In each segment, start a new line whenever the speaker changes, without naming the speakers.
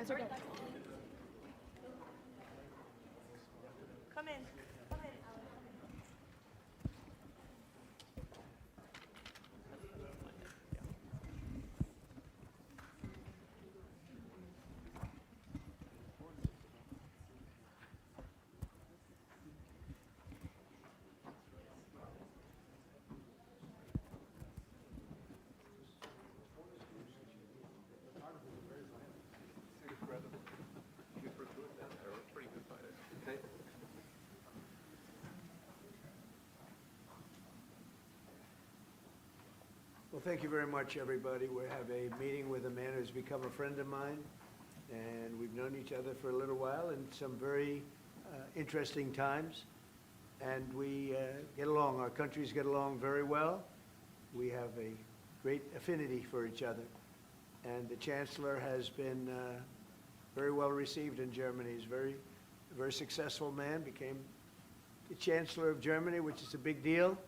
It's okay.
Come in. Come in.
Well, thank you very much, everybody. We have a meeting with a man who's become a friend of mine, and we've known each other for a little while in some very interesting times, and we get along. Our countries get along very well. We have a great affinity for each other, and the Chancellor has been very well received in Germany. He's a very successful man, became the Chancellor of Germany, which is a big deal.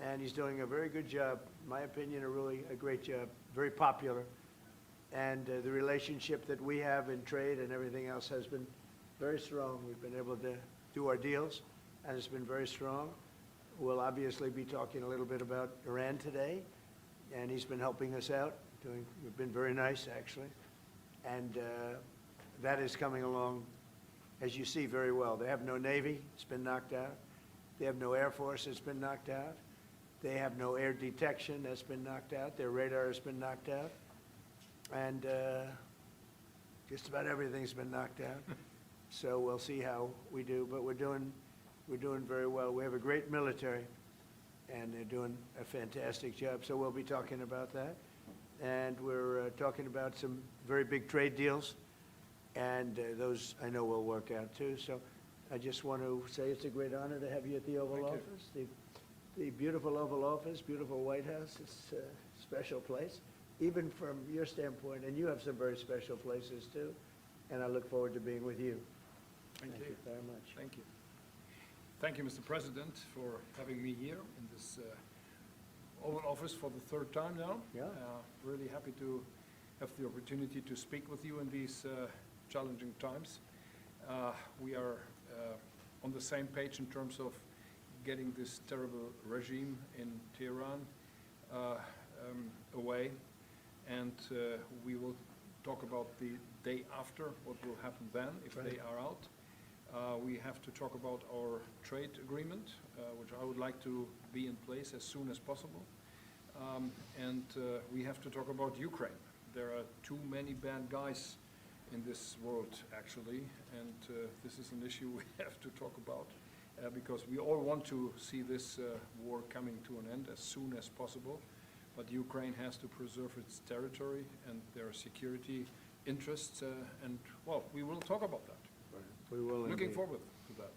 And he's doing a very good job, in my opinion, a great job, very popular. And the relationship that we have in trade and everything else has been very strong. We've been able to do our deals, and it's been very strong. We'll obviously be talking a little bit about Iran today, and he's been helping us out. We've been very nice, actually. And that is coming along, as you see, very well. They have no Navy. It's been knocked out. They have no Air Force. It's been knocked out. They have no air detection. That's been knocked out. Their radar has been knocked out. And just about everything's been knocked out. So we'll see how we do. But we're doing very well. We have a great military, and they're doing a fantastic job. So we'll be talking about that. And we're talking about some very big trade deals. And those, I know, will work out, too. So I just want to say it's a great honor to have you at the Oval Office. The beautiful Oval Office, beautiful White House. It's a special place, even from your standpoint. And you have some very special places, too. And I look forward to being with you.
Thank you
very much.
Thank you. Thank you, Mr. President, for having me here in this Oval Office for the third time now.
Yeah.
Really happy to have the opportunity to speak with you in these challenging times. We are on the same page in terms of getting this terrible regime in Tehran away, and we will talk about the day after, what will happen then if they are out. We have to talk about our trade agreement, which I would like to be in place as soon as possible. And we have to talk about Ukraine. There are too many bad guys in this world, actually, and this is an issue we have to talk about. Because we all want to see this war coming to an end as soon as possible, but Ukraine has to preserve its territory and their security interests, and, well, we will talk about that.
Right. We will
Looking
indeed.
forward to that.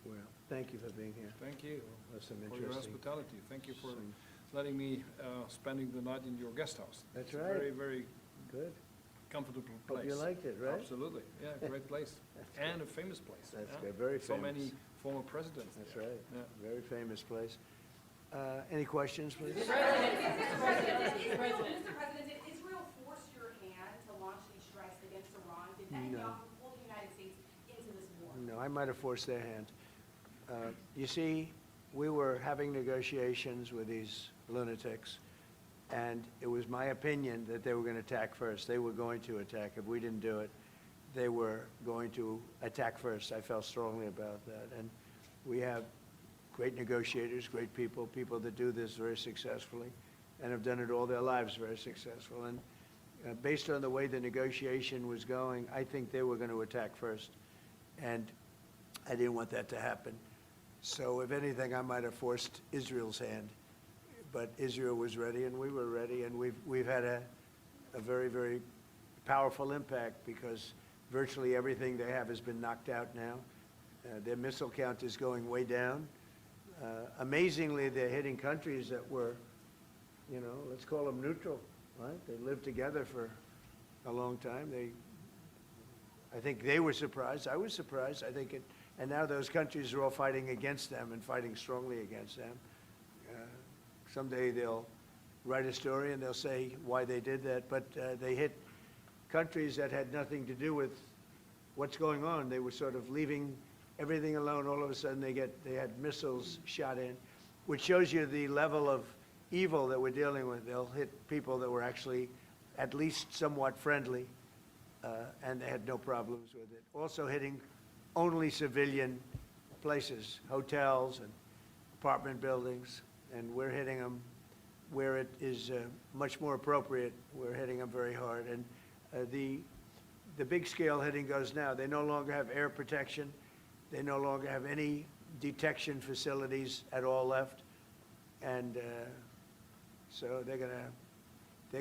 Well, thank you for being here.
Thank you
That's some
for your
interesting.
hospitality. Thank you for
some-
letting me spending the night in your guest house.
That's
It's
right.
a very, very
Good.
comfortable place.
Hope you liked it, right?
Absolutely. Yeah, great place.
That's
And a famous place.
That's
yeah.
good. Very
So
famous.
many former presidents
That's
there.
right.
Yeah.
Very famous place. Any questions, please?
Mr. President, did Israel force your hand to launch these strikes against Iran? Did Netanyahu pull the United States into this war?
No, I might have forced their hand. You see, we were having negotiations with these lunatics, and it was my opinion that they were going to attack first. They were going to attack. If we didn't do it, they were going to attack first. I felt strongly about that. And we have great negotiators, great people, people that do this very successfully and have done it all their lives very successful. And based on the way the negotiation was going, I think they were going to attack first. And I didn't want that to happen. So if anything, I might have forced Israel's hand. But Israel was ready, and we were ready, and we've had a very, very powerful impact because virtually everything they have has been knocked out now. Their missile count is going way down. Amazingly, they're hitting countries that were, you know, let's call them neutral, right? They lived together for a long time. I think they were surprised. I was surprised. I think and now those countries are all fighting against them and fighting strongly against them. Someday they'll write a story and they'll say why they did that, but they hit countries that had nothing to do with what's going on. They were sort of leaving everything alone. All of a sudden, they had missiles shot in, which shows you the level of evil that we're dealing with. They'll hit people that were actually at least somewhat friendly, and they had no problems with it. Also hitting only civilian places, hotels and apartment buildings, and we're hitting them where it is much more appropriate. We're hitting them very hard. And the big scale hitting goes now. They no longer have air protection. They no longer have any detection facilities at all left. And so they're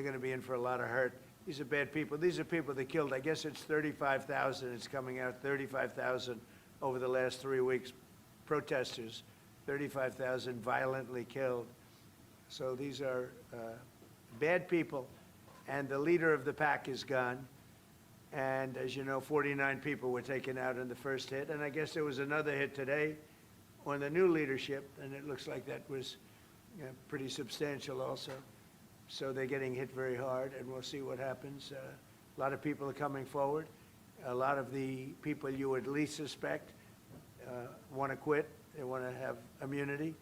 gonna be in for a lot of hurt. These are bad people. These are people that killed. I guess it's 35,000. It's coming out 35,000 over the last 3 weeks. Protesters, 35,000 violently killed. So these are bad people, and the leader of the pack is gone. And as you know, 49 people were taken out in the first hit, and I guess there was another hit today on the new leadership, and it looks like that was pretty substantial also. So they're getting hit very hard, and we'll see what happens. A lot of people are coming forward. A lot of the people you would least suspect want to quit. They want to have immunity.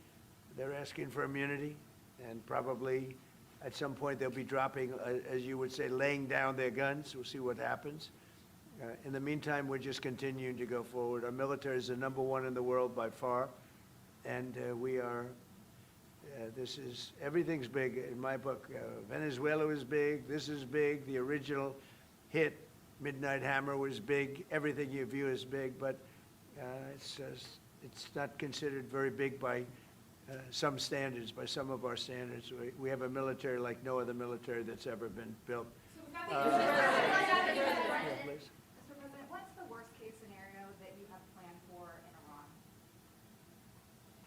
They're asking for immunity, and probably at some point they'll be dropping, as you would say, laying down their guns. We'll see what happens. In the meantime, we're just continuing to go forward. Our military is the #1 in the world by far, and we are, everything's big in my book. Venezuela was big, this is big, the original hit, Midnight Hammer, was big, everything you view is big, but it's not considered very big by some standards, by some of our standards. We have a military like no other military that's ever been built.
Yeah, please. Mr. President, what's the worst-case scenario that you have planned for in Iran?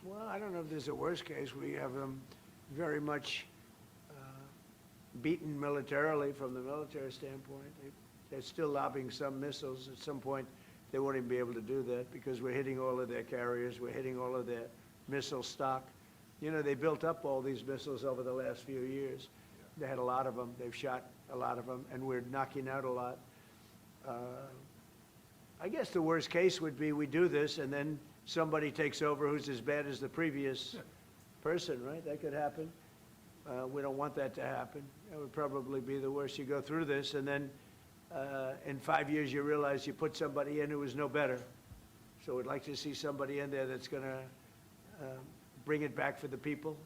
Well, I don't know if there's a worst case. We have them very much beaten militarily from the military standpoint. They're still lobbing some missiles. At some point, they won't even be able to do that because we're hitting all of their carriers. We're hitting all of their missile stock. You know, they built up all these missiles over the last few years. They had a lot of them. They've shot a lot of them, and we're knocking out a lot. I guess the worst case would be we do this, and then somebody takes over who's as bad as the previous person, right? That could happen. We don't want that to happen. That would probably be the worst. You go through this, and then in 5 years you realize you put somebody in who was no better. So we'd like to see somebody in there that's going to bring it back for the people.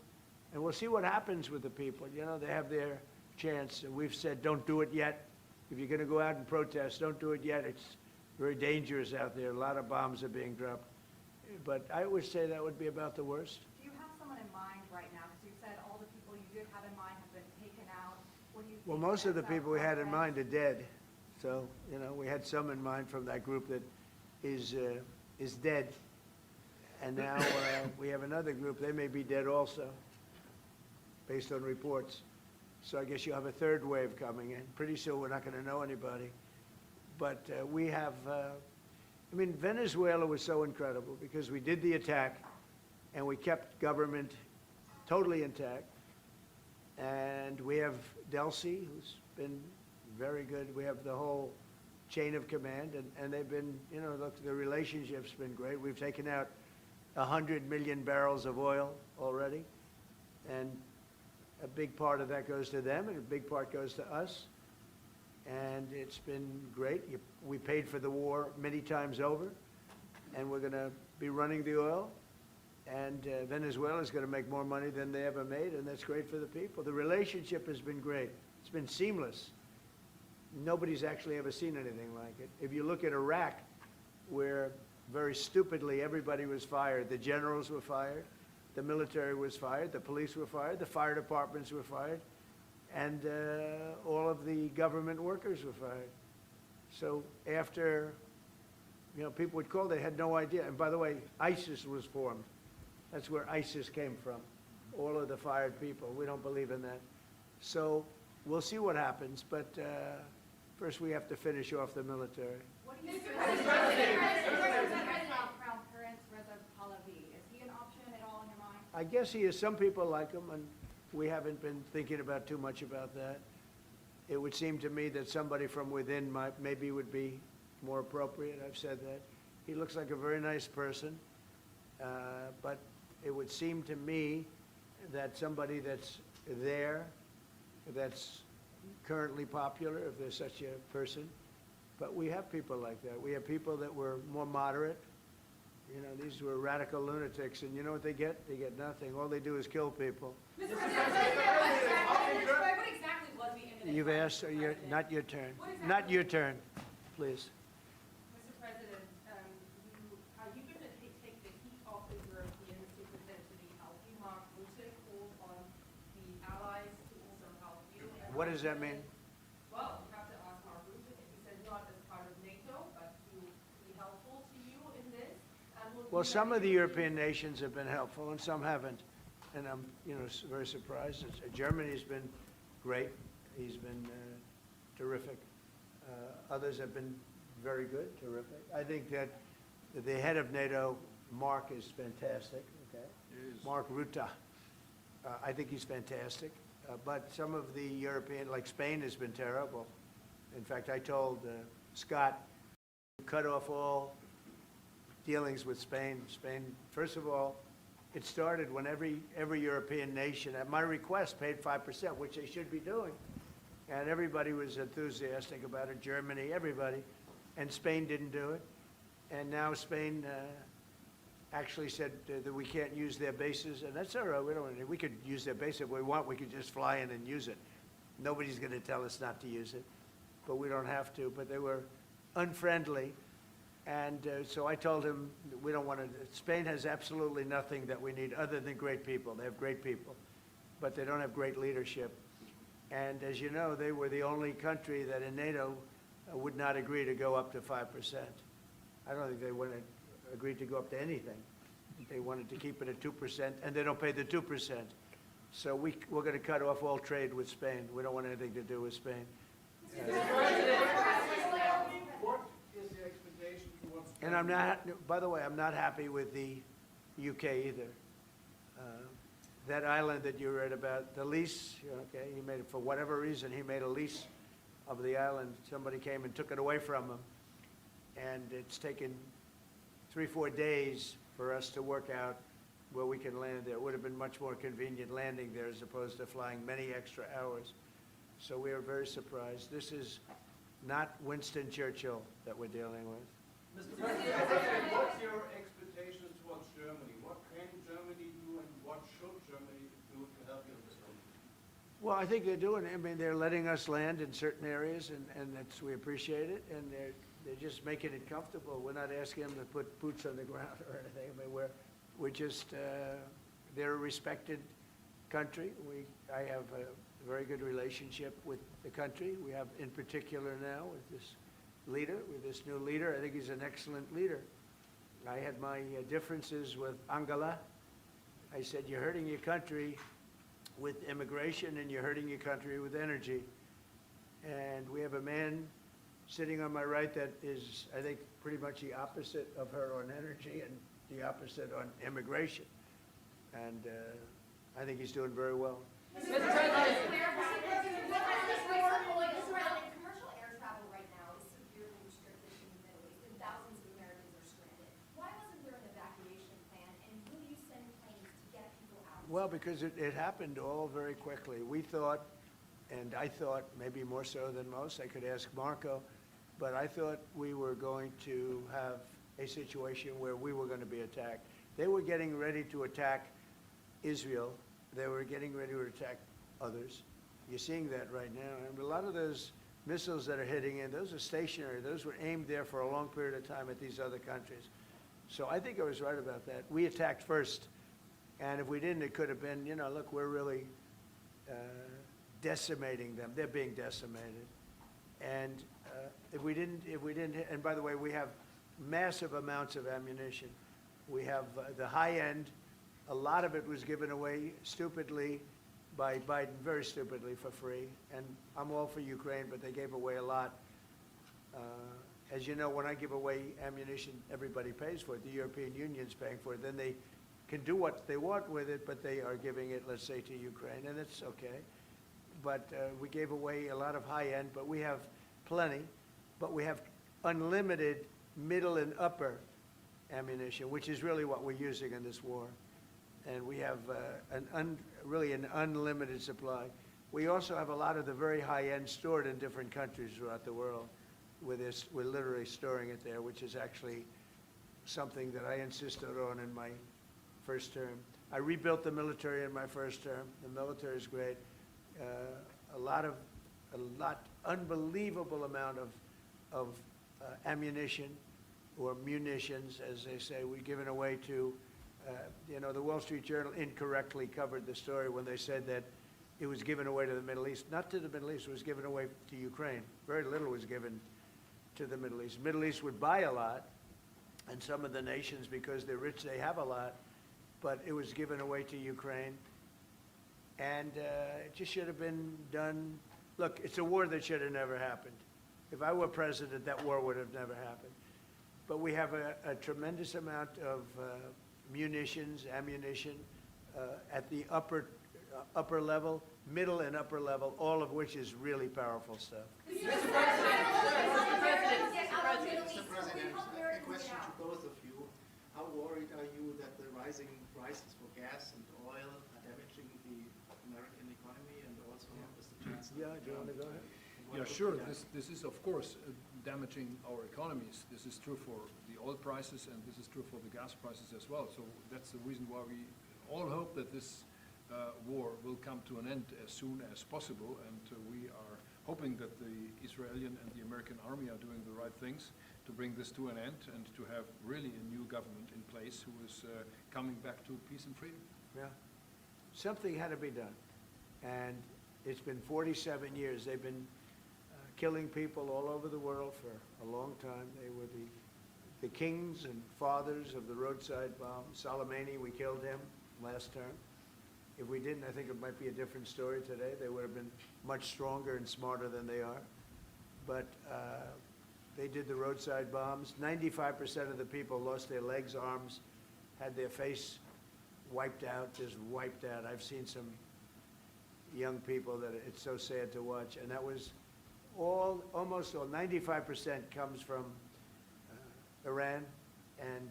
And we'll see what happens with the people. You know, they have their chance. And we've said, don't do it yet. If you're going to go out and protest, don't do it yet. It's very dangerous out there. A lot of bombs are being dropped. But I would say that would be about the worst.
Do you have someone in mind right now? Because you said all the people you did have in mind have been taken out. What do you think?
Well, most of the
that's
people we had in
progress?
mind are dead. So, you know, we had some in mind from that group that is dead. And now we have another group, they may be dead also, based on reports. So I guess you have a third wave coming in. Pretty soon we're not going to know anybody. But we have, I mean, Venezuela was so incredible because we did the attack and we kept government totally intact. And we have Delcy, who's been very good. We have the whole chain of command, and they've been, you know, look, the relationship's been great. We've taken out 100 million barrels of oil already, and a big part of that goes to them, and a big part goes to us, and it's been great. We paid for the war many times over, and we're going to be running the oil, and Venezuela is going to make more money than they ever made, and that's great for the people. The relationship has been great. It's been seamless. Nobody's actually ever seen anything like it. If you look at Iraq, where very stupidly everybody was fired, the generals were fired, the military was fired, the police were fired, the fire departments were fired, and all of the government workers were fired. So after, you know, people would call, they had no idea. And by the way, ISIS was formed. That's where ISIS came from, all of the fired people. We don't believe in that. So we'll see what happens, but first we have to finish off the military.
What do you think about Crown Prince Reza Pahlavi? Is he an option at all in your mind?
I guess he is. Some people like him, and we haven't been thinking about too much about that. it would seem to me that somebody from within maybe would be more appropriate. I've said that. He looks like a very nice person, but it would seem to me that somebody that's there, that's currently popular, if there's such a person, but we have people like that. We have people that were more moderate. You know, these were radical lunatics, and you know what they get? They get nothing. All they do is kill people.
Mr. President, what exactly was the imminent?
You've asked, not your turn. Not your turn, please.
Mr. President, you've been to take the heat off the Europeans to potentially help you. Mark Rutte called on the allies to also help you.
What does that mean?
Well, you have to ask Mark Rutte. He said not as part of NATO, but to be helpful to you in this.
Well, some of the European nations have been helpful and some haven't. And I'm, you know, very surprised. Germany's been great. He's been terrific. Others have been very good, terrific. I think that the head of NATO, Mark, is fantastic, okay? Mark Rutte. I think he's fantastic. But some of the European, like Spain, has been terrible. In fact, I told Scott, cut off all dealings with Spain. Spain, first of all, it started when every European nation, at my request, paid 5%, which they should be doing. And everybody was enthusiastic about it, Germany, everybody. And Spain didn't do it. And now Spain actually said that we can't use their bases, and that's all right. We could use their base if we want. We could just fly in and use it. Nobody's going to tell us not to use it, but we don't have to. But they were unfriendly. And so I told him we don't want to. Spain has absolutely nothing that we need other than great people. They have great people, but they don't have great leadership. And as you know, they were the only country that in NATO would not agree to go up to 5%. I don't think they would have agreed to go up to anything. They wanted to keep it at 2%, and they don't pay the 2%. So we're going to cut off all trade with Spain. We don't want anything to do with Spain. And I'm not, by the way, I'm not happy with the UK either. That island that you read about, the lease, okay, he made it, for whatever reason, he made a lease of the island. Somebody came and took it away from him. And it's taken 3-4 days for us to work out where we can land there. It would have been much more convenient landing there as opposed to flying many extra hours. So we are very surprised. This is not Winston Churchill that we're dealing with.
Mr. President, what's your expectations towards Germany? What can Germany do and what should Germany do to help you in this one?
Well, I think they're doing it. I mean, they're letting us land in certain areas, and that's, we appreciate it, and they're just making it comfortable. We're not asking them to put boots on the ground or anything. I mean, we're just, they're a respected country. I have a very good relationship with the country. We have, in particular now, with this leader, with this new leader. I think he's an excellent leader. I had my differences with Angela. I said, you're hurting your country with immigration and you're hurting your country with energy. And we have a man sitting on my right that is, I think, pretty much the opposite of her on energy and the opposite on immigration. And I think he's doing very well.
Mr. President, commercial air travel right now is severely restricted in the Middle East, and thousands of Americans are stranded. Why wasn't there an evacuation plan, and will you send planes to get people out?
Well, because it happened all very quickly. We thought, and I thought maybe more so than most, I could ask Marco, but I thought we were going to have a situation where we were going to be attacked. They were getting ready to attack Israel. They were getting ready to attack others. You're seeing that right now. And a lot of those missiles that are hitting in, those are stationary. Those were aimed there for a long period of time at these other countries. So I think I was right about that. We attacked first. And if we didn't, it could have been, you know, look, we're really decimating them. They're being decimated. And if we didn't, and by the way, we have massive amounts of ammunition. We have the high end. A lot of it was given away stupidly by Biden, very stupidly, for free. And I'm all for Ukraine, but they gave away a lot. As you know, when I give away ammunition, everybody pays for it. The European Union's paying for it. Then they can do what they want with it, but they are giving it, let's say, to Ukraine, and it's okay. but we gave away a lot of high-end, but we have plenty. But we have unlimited middle and upper ammunition, which is really what we're using in this war. And we have really an unlimited supply. We also have a lot of the very high-end stored in different countries throughout the world. We're literally storing it there, which is actually something that I insisted on in my first term. I rebuilt the military in my first term. The military is great. Unbelievable amount of ammunition, or munitions, as they say, we've given away to, the Wall Street Journal incorrectly covered the story when they said that it was given away to the Middle East. Not to the Middle East, it was given away to Ukraine. Very little was given to the Middle East. Middle East would buy a lot, and some of the nations, because they're rich, they have a lot, but it was given away to Ukraine. And it just should have been done. Look, it's a war that should have never happened. If I were president, that war would have never happened. But we have a tremendous amount of munitions, ammunition at the upper level, middle and upper level, all of which is really powerful stuff.
Mr. President, a question to both of you. How worried are you that the rising prices for gas and oil are damaging the American economy, and also Mr. Chancellor?
Yeah, do you want to go ahead?
Yeah, sure. This is, of course, damaging our economies. This is true for the oil prices, and this is true for the gas prices as well. So that's the reason why we all hope that this war will come to an end as soon as possible, and we are hoping that the Israeli and the American army are doing the right things to bring this to an end and to have really a new government in place who is coming back to peace and freedom.
Yeah. Something had to be done. And it's been 47 years. They've been killing people all over the world for a long time. They were the kings and fathers of the roadside bomb. Soleimani, we killed him last term. If we didn't, I think it might be a different story today. They would have been much stronger and smarter than they are. But they did the roadside bombs. 95% of the people lost their legs, arms, had their face wiped out, just wiped out. I've seen some young people that it's so sad to watch. And that was almost all, 95% comes from Iran and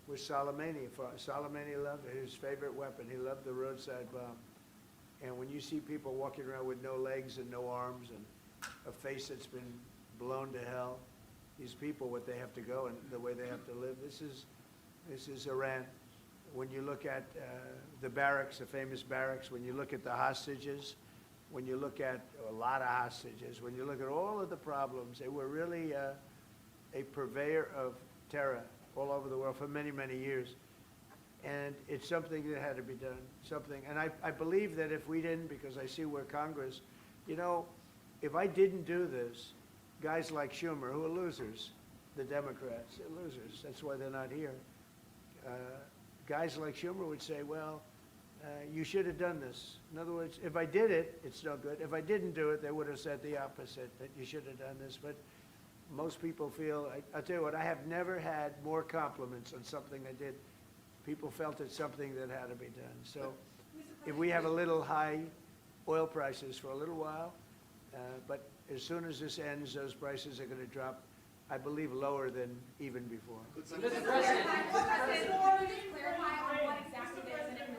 with Soleimani. Soleimani loved it, his favorite weapon. He loved the roadside bomb. And when you see people walking around with no legs and no arms and a face that's been blown to hell, these people, what they have to go and the way they have to live, this is Iran. When you look at the barracks, the famous barracks, when you look at the hostages, when you look at a lot of hostages, when you look at all of the problems, they were really a purveyor of terror all over the world for many, many years. And it's something that had to be done, and I believe that if we didn't, because I see where Congress, if I didn't do this, guys like Schumer, who are losers, the Democrats, they're losers, that's why they're not here. Guys like Schumer would say, well, you should have done this. In other words, if I did it, it's no good. If I didn't do it, they would have said the opposite, that you should have done this. But most people feel, I'll tell you what, I have never had more compliments on something I did. People felt it's something that had to be done. So if we have a little high oil prices for a little while, but as soon as this ends, those prices are going to drop, I believe, lower than even before.
Mr. President,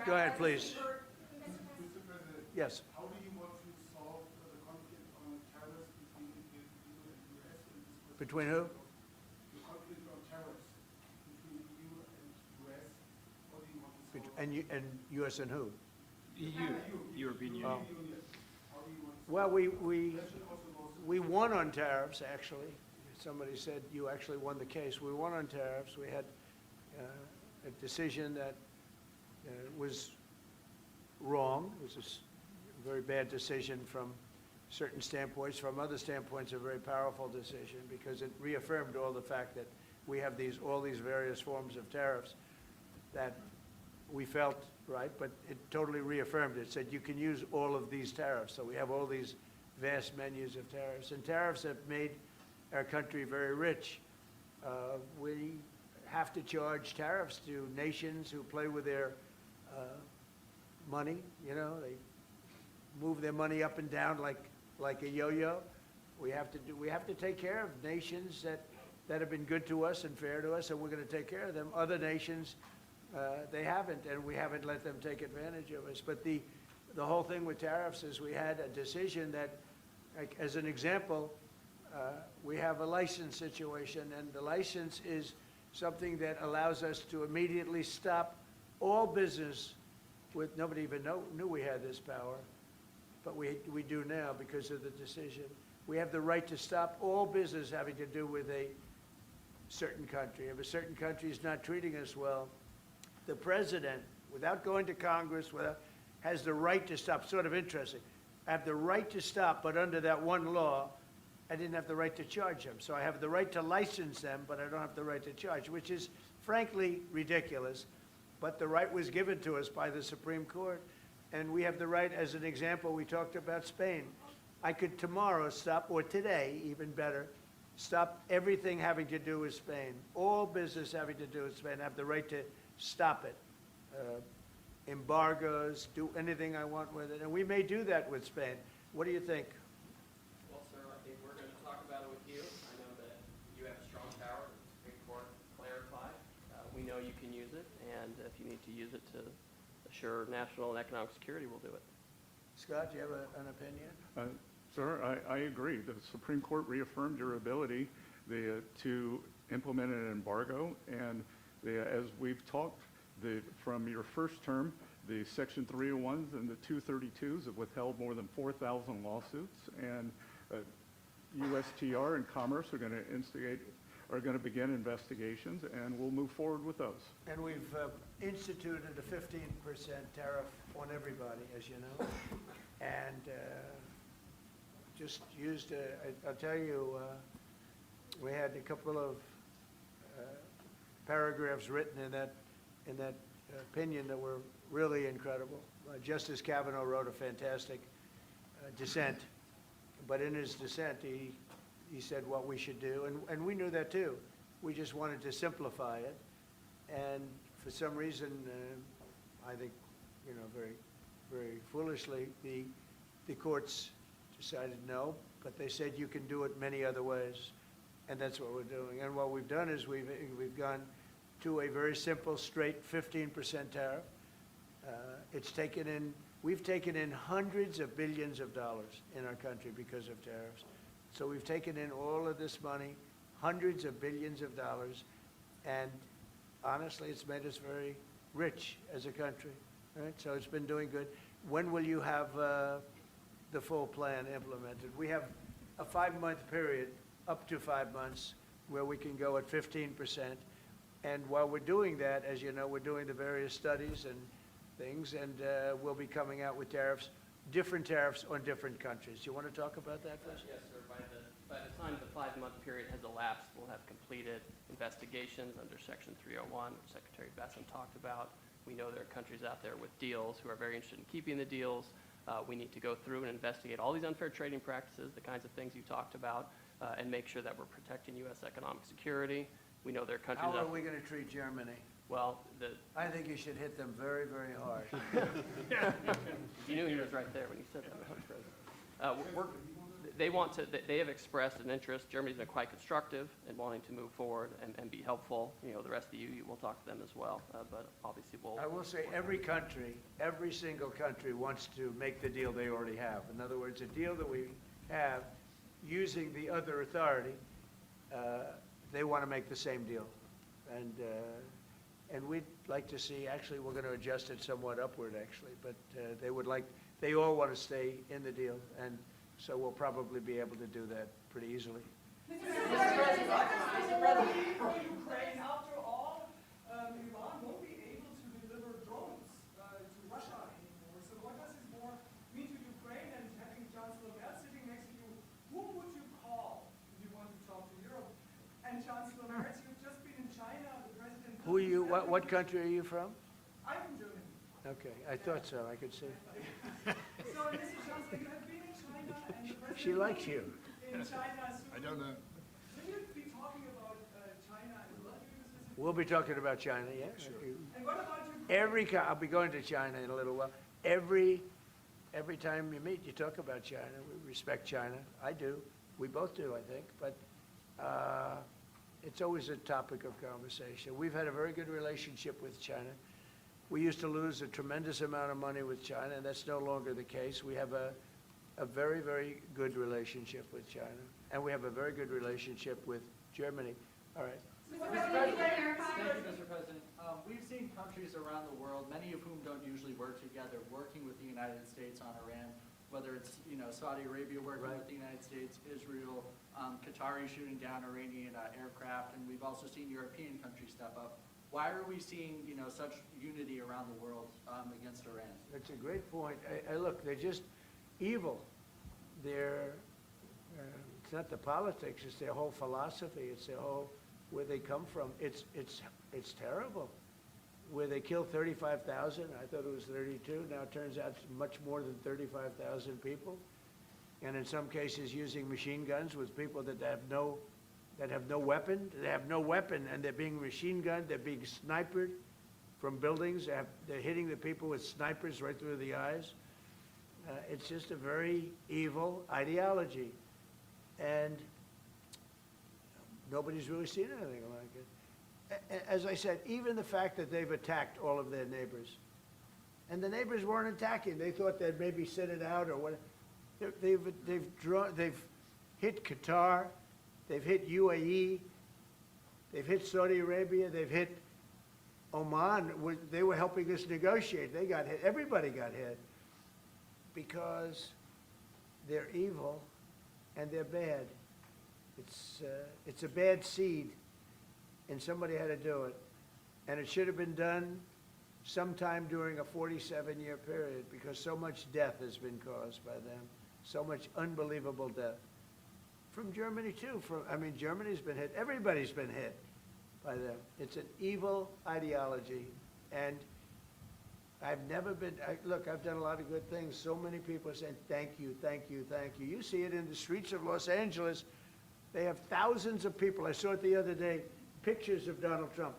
Go ahead, please.
Mr. President,
Yes.
how do you want to solve the conflict on tariffs between the EU and the US? In this
Between who?
The conflict on tariffs between the EU and the US. How do you want to solve
And U.S. and who?
EU, European Union.
Oh.
Union? How do you want to
Well,
solve
we won on tariffs, actually. Somebody said you actually won the case. We won on tariffs. We had a decision that was wrong. It was a very bad decision from certain standpoints. From other standpoints, a very powerful decision because it reaffirmed all the fact that we have all these various forms of tariffs that we felt right, but it totally reaffirmed it. It said you can use all of these tariffs. So we have all these vast menus of tariffs. And tariffs have made our country very rich. We have to charge tariffs to nations who play with their money. They move their money up and down like a yo-yo. We have to take care of nations that have been good to us and fair to us, and we're going to take care of them. Other nations, they haven't, and we haven't let them take advantage of us. But the whole thing with tariffs is we had a decision that, like, as an example, we have a license situation, and the license is something that allows us to immediately stop all business with, nobody even knew we had this power, but we do now because of the decision. We have the right to stop all business having to do with a certain country. If a certain country is not treating us well, the president, without going to Congress, has the right to stop. Sort of interesting. I have the right to stop, but under that one law, I didn't have the right to charge them. So I have the right to license them, but I don't have the right to charge, which is frankly ridiculous. But the right was given to us by the Supreme Court. And we have the right, as an example, we talked about Spain. I could tomorrow stop, or today, even better, stop everything having to do with Spain. All business having to do with Spain. I have the right to stop it. Embargoes, do anything I want with it. And we may do that with Spain. What do you think?
Well, sir, I think we're going to talk about it with you. I know that you have strong power. The Supreme Court clarified. We know you can use it, and if you need to use it to assure national and economic security, we'll do it.
Scott, do you have an opinion?
Sir, I agree. The Supreme Court reaffirmed your ability to implement an embargo, and as we've talked, from your first term, the Section 301s and the 232s have withheld more than 4,000 lawsuits, and USTR and Commerce are going to begin investigations, and we'll move forward with those.
And we've instituted a 15% tariff on everybody, as you know, and just used, I'll tell you, we had a couple of paragraphs written in that opinion that were really incredible. Justice Kavanaugh wrote a fantastic dissent, but in his dissent, he said what we should do, and we knew that too. We just wanted to simplify it, and for some reason, I think, very, very foolishly, the courts decided no, but they said you can do it many other ways, and that's what we're doing. And what we've done is we've gone to a very simple, straight 15% tariff. We've taken in hundreds of billions of dollars in our country because of tariffs. So we've taken in all of this money, hundreds of billions of dollars, and honestly, it's made us very rich as a country, right? So it's been doing good. When will you have the full plan implemented? We have a 5-month period, up to 5 months, where we can go at 15%. And while we're doing that, as you know, we're doing the various studies and things, and we'll be coming out with tariffs, different tariffs on different countries. You want to talk about that first?
Yes, sir. By the time the 5-month period has elapsed, we'll have completed investigations under Section 301, which Secretary Bessent talked about. We know there are countries out there with deals who are very interested in keeping the deals. We need to go through and investigate all these unfair trading practices, the kinds of things you talked about, and make sure that we're protecting U.S. economic security. We know there are countries
How are we going to treat Germany?
Well,
I think you should hit them very, very hard.
you knew he was right there when he said that, Mr. President. They have expressed an interest. Germany's been quite constructive in wanting to move forward and be helpful. The rest of you will talk to them as well, but obviously we'll...
I will say every single country wants to make the deal they already have. In other words, a deal that we have using the other authority, they want to make the same deal. And we'd like to see, actually, we're going to adjust it somewhat upward, actually, but they all want to stay in the deal, and so we'll probably be able to do that pretty easily.
Mr. President, Ukraine, after all, Iran won't be able to deliver drones to Russia anymore. So what does this more mean to Ukraine? And having Chancellor Merz sitting next to you, who would you call if you want to talk to Europe? And Chancellor Merz, you've just been in China. The president.
Who are you? What country are you from?
I'm from Germany.
Okay, I thought so. I could see.
So, Mr. Chancellor, you have been in China, and the president.
She likes you.
In China, so
I don't know.
will you be talking about China as well?
We'll be talking about China, yeah.
And what about Ukraine?
I'll be going to China in a little while. Every every time you meet, you talk about China. We respect China. I do. We both do, I think. But it's always a topic of conversation. We've had a very good relationship with China. We used to lose a tremendous amount of money with China, and that's no longer the case. We have a very, very good relationship with China, and we have a very good relationship with Germany. All right.
Mr. President, thank you, Mr. President. We've seen countries around the world, many of whom don't usually work together, working with the United States on Iran, whether it's, Saudi Arabia working with the United States, Israel, Qatari shooting down Iranian aircraft, and we've also seen European countries step up. Why are we seeing, such unity around the world against Iran?
That's a great point. Look, they're just evil. They're, it's not the politics, it's their whole philosophy, it's their whole, where they come from. It's terrible. Where they killed 35,000, I thought it was 32, now it turns out it's much more than 35,000 people. And in some cases using machine guns with people that have no weapon. They have no weapon, and they're being machine gunned, they're being sniped from buildings, they're hitting the people with snipers right through the eyes. It's just a very evil ideology. And nobody's really seen anything like it. As I said, even the fact that they've attacked all of their neighbors, and the neighbors weren't attacking, they thought they'd maybe sit it out or what. They've hit Qatar, they've hit UAE, they've hit Saudi Arabia, they've hit Oman. They were helping us negotiate. They got hit. Everybody got hit because they're evil and they're bad. It's a bad seed, and somebody had to do it. And it should have been done sometime during a 47-year period, because so much death has been caused by them, so much unbelievable death. From Germany, too. Germany's been hit. Everybody's been hit by them. It's an evil ideology, and I've never been, look, I've done a lot of good things. So many people are saying, thank you, thank you, thank you. You see it in the streets of Los Angeles. They have thousands of people. I saw it the other day, pictures of Donald Trump.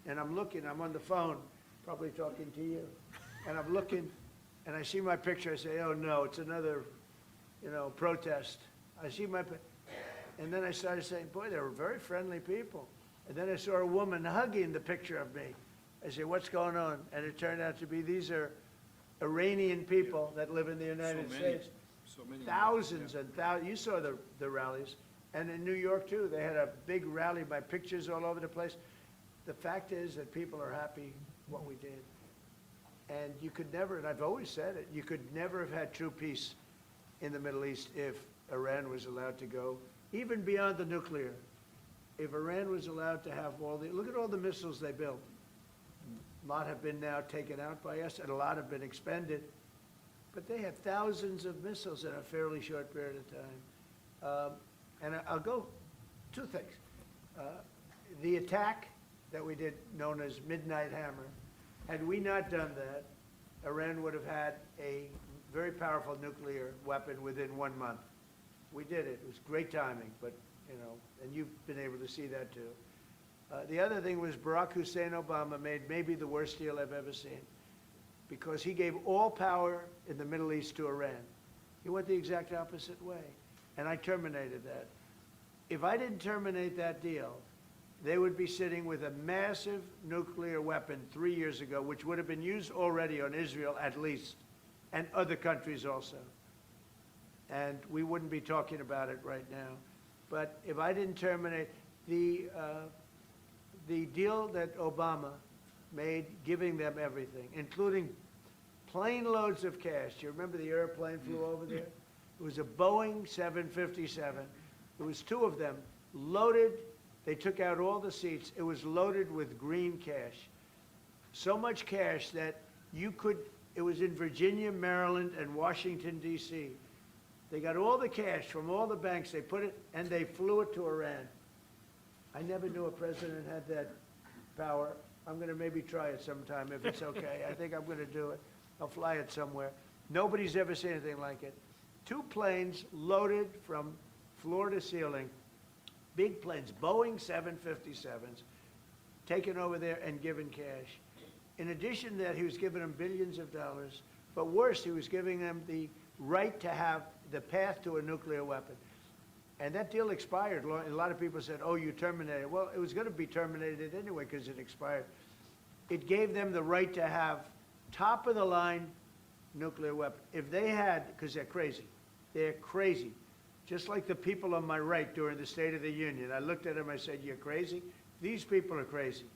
And I'm looking, I'm on the phone, probably talking to you. And I'm looking, and I see my picture. I say, oh no, it's another, protest. I see and then I started saying, boy, they were very friendly people. And then I saw a woman hugging the picture of me. I said, what's going on? And it turned out to be, these are Iranian people that live in the United States.
So many.
Thousands and thousands. You saw the rallies. And in New York, too, they had a big rally by pictures all over the place. The fact is that people are happy what we did. And you could never, and I've always said it, you could never have had true peace in the Middle East if Iran was allowed to go, even beyond the nuclear. If Iran was allowed to have look at all the missiles they built. A lot have been now taken out by us, and a lot have been expended. But they had thousands of missiles in a fairly short period of time. And I'll go, two things. The attack that we did, known as Midnight Hammer, had we not done that, Iran would have had a very powerful nuclear weapon within 1 month. We did it. It was great timing, but, and you've been able to see that too. The other thing was Barack Hussein Obama made maybe the worst deal I've ever seen, because he gave all power in the Middle East to Iran. He went the exact opposite way, and I terminated that. If I didn't terminate that deal, they would be sitting with a massive nuclear weapon 3 years ago, which would have been used already on Israel at least, and other countries also. And we wouldn't be talking about it right now. But if I didn't terminate the deal that Obama made, giving them everything, including plane loads of cash. Do you remember the airplane flew over there? It was a Boeing 757. There was 2 of them, loaded. They took out all the seats. It was loaded with green cash. So much cash that it was in Virginia, Maryland, and Washington, D.C. They got all the cash from all the banks. They put it, and they flew it to Iran. I never knew a president had that power. I'm going to maybe try it sometime if it's okay. I think I'm going to do it. I'll fly it somewhere. Nobody's ever seen anything like it. 2 planes loaded from floor to ceiling, big planes, Boeing 757s, taken over there and given cash. In addition to that, he was giving them billions of dollars But worse, he was giving them the right to have the path to a nuclear weapon. And that deal expired. A lot of people said, oh, you terminated it. Well, it was going to be terminated anyway because it expired. It gave them the right to have top-of-the-line nuclear weapon. If they had, because they're crazy, just like the people on my right during the State of the Union. I looked at them, I said, you're crazy? These people are crazy.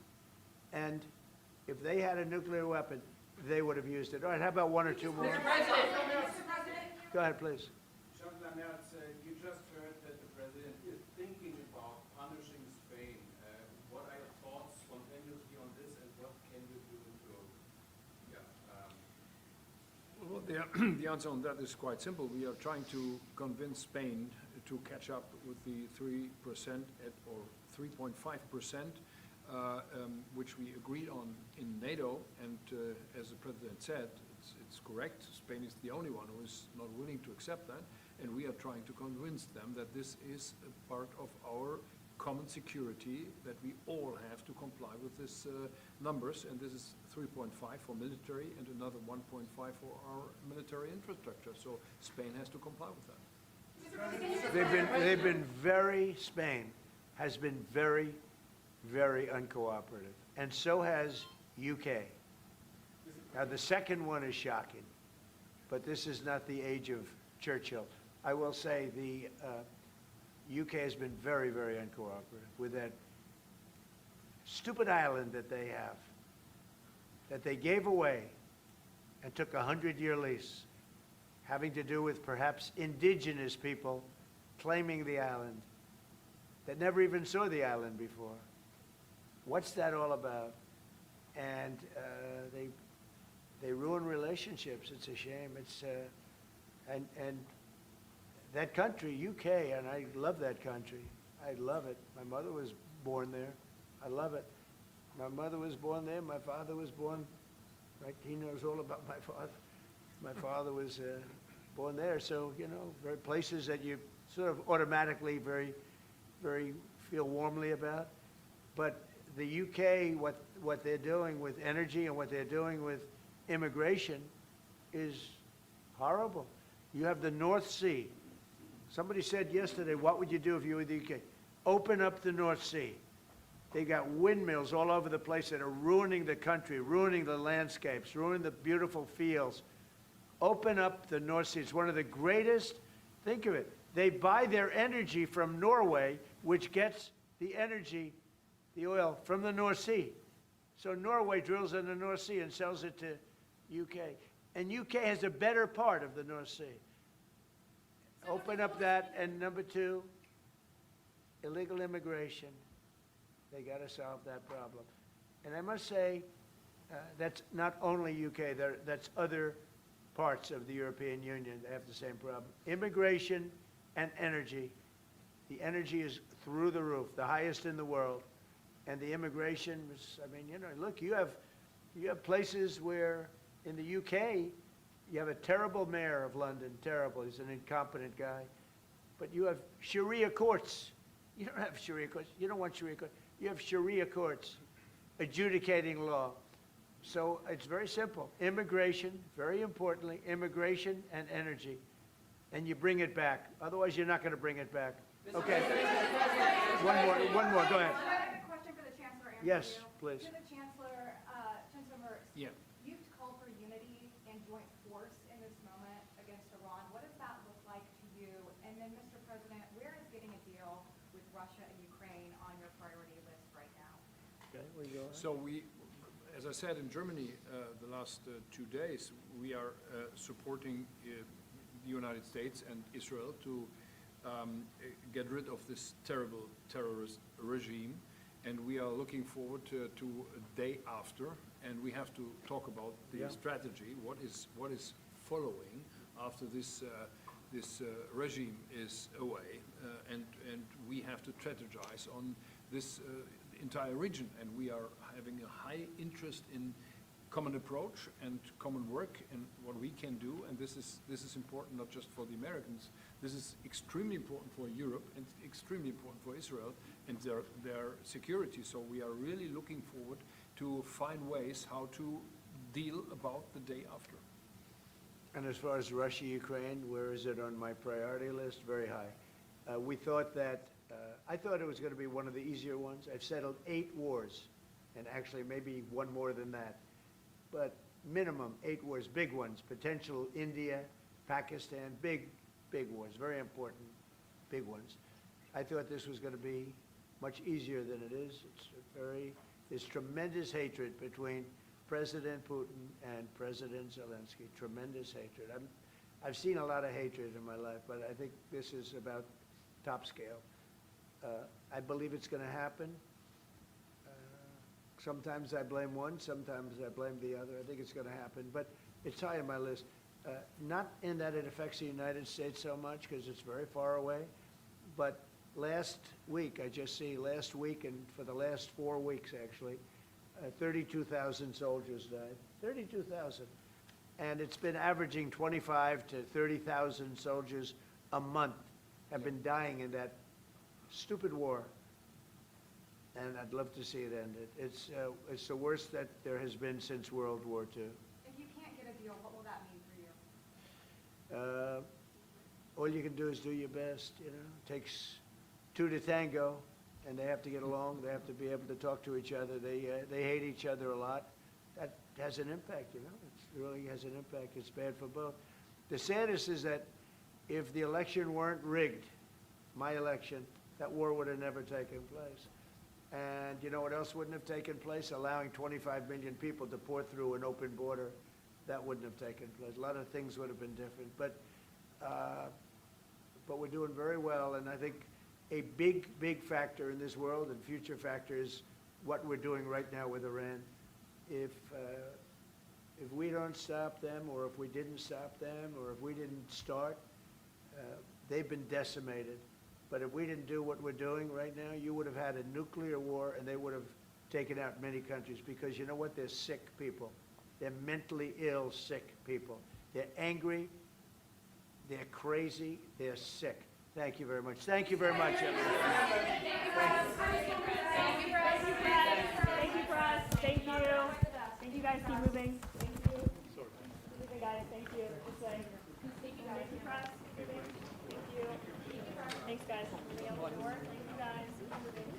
And if they had a nuclear weapon, they would have used it. All right, how about one or two more? Go ahead, please.
Chancellor Merz, you just heard that the president is thinking about punishing Spain. What are your thoughts spontaneously on this, and what can you do to,
Well, the answer on that is quite simple. We are trying to convince Spain to catch up with the 3% or 3.5%, which we agreed on in NATO. And as the president said, it's correct. Spain is the only one who is not willing to accept that. And we are trying to convince them that this is a part of our common security, that we all have to comply with these numbers, and this is 3.5 for military and another 1.5 for our military infrastructure. So Spain has to comply with that.
Spain has been very, very uncooperative, and so has UK. Now, the second one is shocking, but this is not the age of Churchill. I will say the UK has been very, very uncooperative with that stupid island that they have, that they gave away and took a 100-year lease, having to do with perhaps indigenous people claiming the island that never even saw the island before. What's that all about? And they ruin relationships. It's a shame. It's and that country, UK, and I love that country. I love it. My mother was born there. I love it. My mother was born there. My father was born, right? He knows all about my father. My father was born there. So, you know, very places that you sort of automatically very feel warmly about. But the UK, what they're doing with energy and what they're doing with immigration is horrible. You have the North Sea. Somebody said yesterday, what would you do if you were the UK? Open up the North Sea. They got windmills all over the place that are ruining the country, ruining the landscapes, ruining the beautiful fields. Open up the North Sea. It's one of the greatest, think of it, they buy their energy from Norway, which gets the energy, the oil, from the North Sea. So Norway drills in the North Sea and sells it to UK. And UK has a better part of the North Sea. Open up that. And number two, illegal immigration. They got to solve that problem. And I must say, that's not only UK, that's other parts of the European Union that have the same problem. Immigration and energy. The energy is through the roof, the highest in the world. And the immigration was, I mean, you know, look, you have places where in the UK, you have a terrible mayor of London, terrible, he's an incompetent guy. But you have Sharia courts. You don't have Sharia courts. You don't want Sharia courts. You have Sharia courts adjudicating law. So it's very simple. Immigration, very importantly, immigration and energy. And you bring it back. Otherwise, you're not going to bring it back. Okay. One more. Go ahead.
I have a question for the Chancellor.
Yes, please.
To the Chancellor, Chancellor Merz.
Yeah.
You've called for unity and joint force in this moment against Iran. What does that look like to you? And then, Mr. President, where is getting a deal with Russia and Ukraine on your priority list right now?
Okay, where you going?
So we, as I said, in Germany the last 2 days, we are supporting the United States and Israel to get rid of this terrible terrorist regime. And we are looking forward to a day after, and we have to talk about the strategy. What is following after this regime is away, and we have to strategize on this entire region. And we are having a high interest in common approach and common work and what we can do. And this is important not just for the Americans. This is extremely important for Europe and extremely important for Israel and their security. So we are really looking forward to find ways how to deal about the day after.
And as far as Russia, Ukraine, where is it on my priority list? Very high. We thought that, I thought it was going to be one of the easier ones. I've settled 8 wars, and actually maybe one more than that. But minimum 8 wars, big ones, potential India, Pakistan, big wars, very important, big ones. I thought this was going to be much easier than it is. There's tremendous hatred between President Putin and President Zelensky, tremendous hatred. I've seen a lot of hatred in my life, but I think this is about top scale. I believe it's going to happen. Sometimes I blame one, sometimes I blame the other. I think it's going to happen, but it's high on my list. Not in that it affects the United States so much, because it's very far away, but last week, last week and for the last 4 weeks actually, 32,000 soldiers died. 32,000. And it's been averaging 25 to 30,000 soldiers a month have been dying in that stupid war. And I'd love to see it ended. It's the worst that there has been since World War II.
If you can't get a deal, what will that mean for you?
All you can do is do your best, you know. It takes 2 to tango, and they have to get along. They have to be able to talk to each other. They hate each other a lot. That has an impact, you know. It really has an impact. It's bad for both. The saddest is that if the election weren't rigged, my election, that war would have never taken place. And you know what else wouldn't have taken place? Allowing 25 million people to pour through an open border, that wouldn't have taken place. A lot of things would have been different. But we're doing very well, and I think a big factor in this world and future factor is what we're doing right now with Iran. If we don't stop them, or if we didn't stop them, or if we didn't start, they've been decimated. But if we didn't do what we're doing right now, you would have had a nuclear war, and they would have taken out many countries, because you know what? They're sick people. They're mentally ill, sick people. They're angry, they're crazy, they're sick. Thank you very much. Thank you very much, everyone.
Thank you, Press. Thank you, Press. Thank you. Thank you, guys. Keep moving. Thank you. I got it. Thank you. This way. Thank you, Press. Thank you. Thanks, guys. Moving out the door. Thank you, guys. Keep moving.